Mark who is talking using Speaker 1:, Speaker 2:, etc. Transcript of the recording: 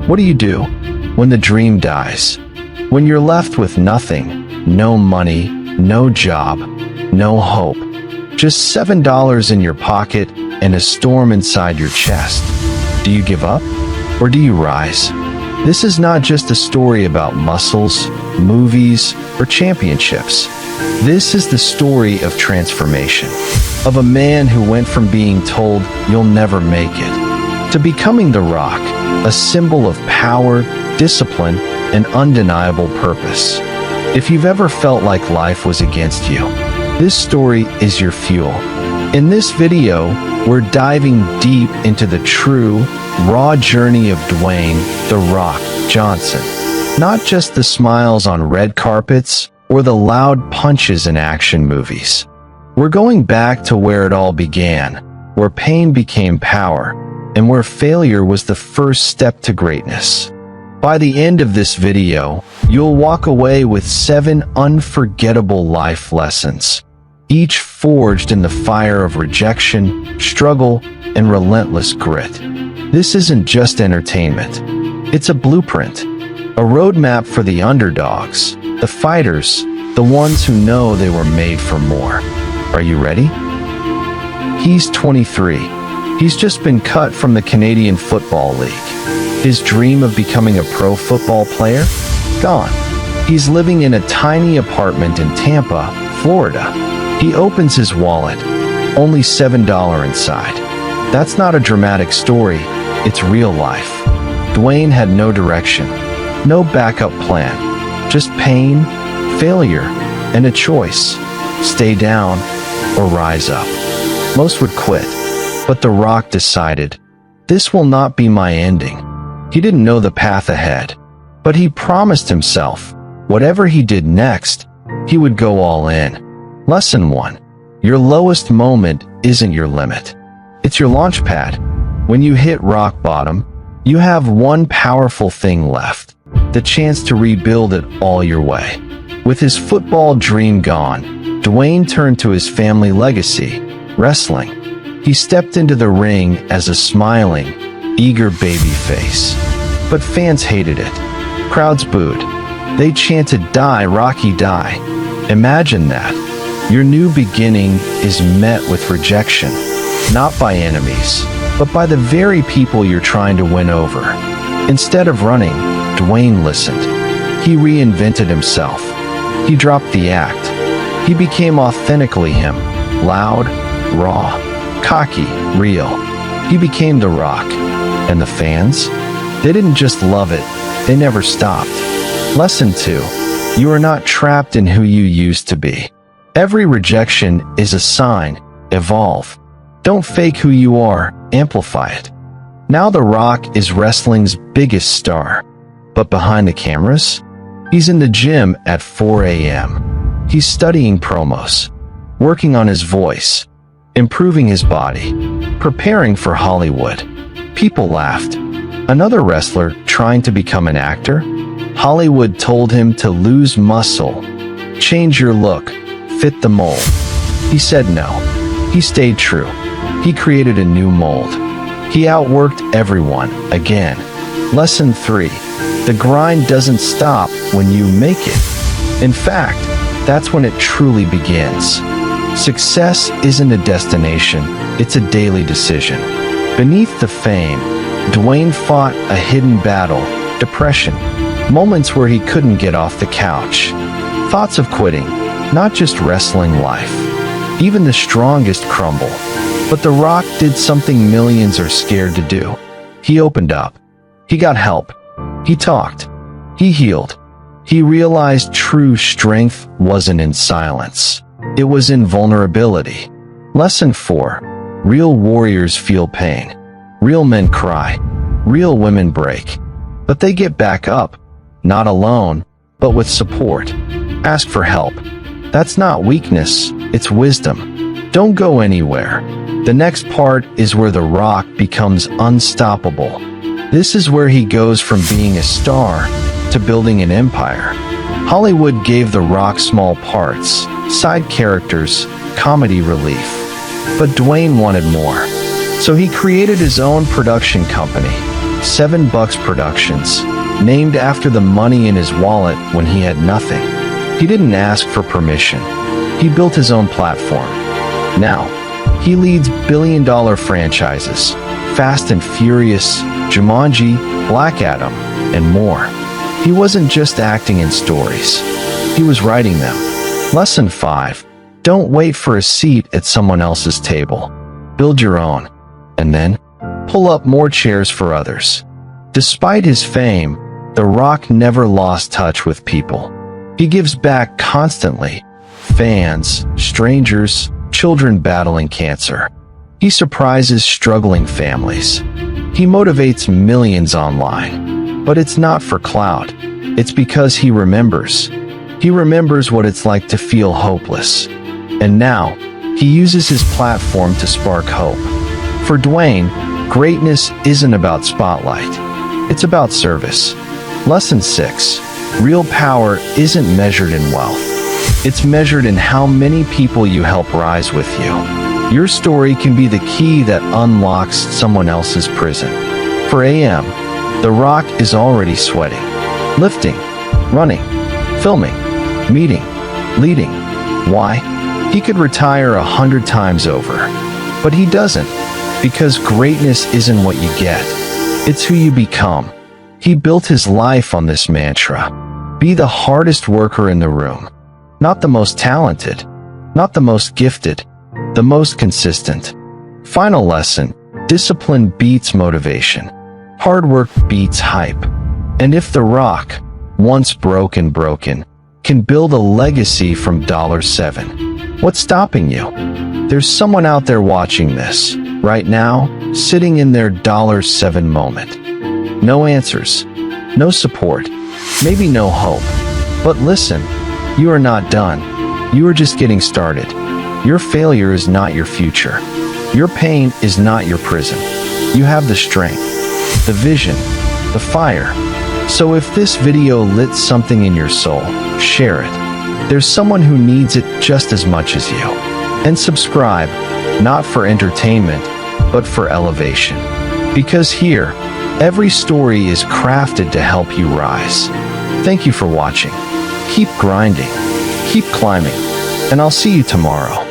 Speaker 1: What do when the dream dies? When you're left with nothing, no money, no job, no hope, just $7 in your pocket and a storm inside your chest. Do you give up or do you rise? This is not just a story about muscles, movies, or championships. This is the story of transformation, of a man who went from being told you'll never make it, to becoming the Rock, a symbol of power, discipline, and undeniable purpose. If you've ever felt like life was against you, this story is your fuel. In this video, we're diving deep into the true, raw journey of Dwayne "The Rock" Johnson. Not just the smiles on red carpets or the loud punches in action movies. We're going back to where it all began, where pain became power, and where failure was the first step to greatness. By the end of this video, you'll walk away with 7 unforgettable life lessons, each forged in the fire of rejection, struggle, and relentless grit. This isn't just entertainment. It's a blueprint, a roadmap for the underdogs, the fighters, the ones who know they were made for more. Are you ready? He's 23. He's just been cut from the Canadian Football League. His dream of becoming a pro football player? Gone. He's living in a tiny apartment in Tampa, Florida. He opens his wallet, only $7 inside. That's not a dramatic story, it's real life. Dwayne had no direction, no backup plan, just pain, failure, and a choice. Stay down or rise up. Most would quit, but The Rock decided, this will not be my ending. He didn't know the path ahead, but he promised himself, whatever he did next, he would go all in. Lesson 1. Your lowest moment isn't your limit. It's your launchpad. When you hit rock bottom, you have one powerful thing left, the chance to rebuild it all your way. With his football dream gone, Dwayne turned to his family legacy, wrestling. He stepped into the ring as a smiling, eager baby face. But fans hated it. Crowds booed. They chanted, "Die, Rocky, die." Imagine that. Your new beginning is met with rejection, not by enemies, but by the very people you're trying to win over. Instead of running, Dwayne listened. He reinvented himself. He dropped the act. He became authentically him, loud, raw, cocky, real. He became The Rock. And the fans? They didn't just love it, they never stopped. Lesson 2. You are not trapped in who you used to be. Every rejection is a sign. Evolve. Don't fake who you are, amplify it. Now The Rock is wrestling's biggest star. But behind the cameras? He's in the gym at 4 a.m. He's studying promos, working on his voice, improving his body, preparing for Hollywood. People laughed. Another wrestler trying to become an actor? Hollywood told him to lose muscle, change your look, fit the mold. He said no. He stayed true. He created a new mold. He outworked everyone, again. Lesson 3. The grind doesn't stop when you make it. In fact, that's when it truly begins. Success isn't a destination, it's a daily decision. Beneath the fame, Dwayne fought a hidden battle, depression, moments where he couldn't get off the couch, thoughts of quitting, not just wrestling life. Even the strongest crumble. But The Rock did something millions are scared to do. He opened up. He got help. He talked. He healed. He realized true strength wasn't in silence. It was in vulnerability. Lesson 4. Real warriors feel pain. Real men cry. Real women break. But they get back up. Not alone, but with support. Ask for help. That's not weakness, it's wisdom. Don't go anywhere. The next part is where The Rock becomes unstoppable. This is where he goes from being a star to building an empire. Hollywood gave The Rock small parts, side characters, comedy relief. But Dwayne wanted more. So he created his own production company, $7 Productions, named after the money in his wallet when he had nothing. He didn't ask for permission. He built his own platform. Now, he leads billion-dollar franchises, Fast and Furious, Jumanji, Black Adam, and more. He wasn't just acting in stories. He was writing them. Lesson 5. Don't wait for a seat at someone else's table. Build your own. And then, pull up more chairs for others. Despite his fame, The Rock never lost touch with people. He gives back constantly. Fans, strangers, children battling cancer. He surprises struggling families. He motivates millions online. But it's not for clout. It's because he remembers. He remembers what it's like to feel hopeless. And now, he uses his platform to spark hope. For Dwayne, greatness isn't about spotlight. It's about service. Lesson 6. Real power isn't measured in wealth. It's measured in how many people you help rise with you. Your story can be the key that unlocks someone else's prison. For AM, The Rock is already sweating. Lifting, running, filming, meeting, leading. Why? He could retire 100 times over. But he doesn't, because greatness isn't what you get. It's who you become. He built his life on this mantra. Be the hardest worker in the room. Not the most talented, not the most gifted, the most consistent. Final lesson, discipline beats motivation. Hard work beats hype. And if The Rock, once broken, can build a legacy from $7, what's stopping you? There's someone out there watching this, right now, sitting in their $7 moment. No answers, no support, maybe no hope. But listen, you are not done. You are just getting started. Your failure is not your future. Your pain is not your prison. You have the strength, the vision, the fire. So if this video lit something in your soul, share it. There's someone who needs it just as much as you. And subscribe, not for entertainment, but for elevation. Because here, every story is crafted to help you rise. Thank you for watching. Keep grinding, keep climbing, and I'll see you tomorrow.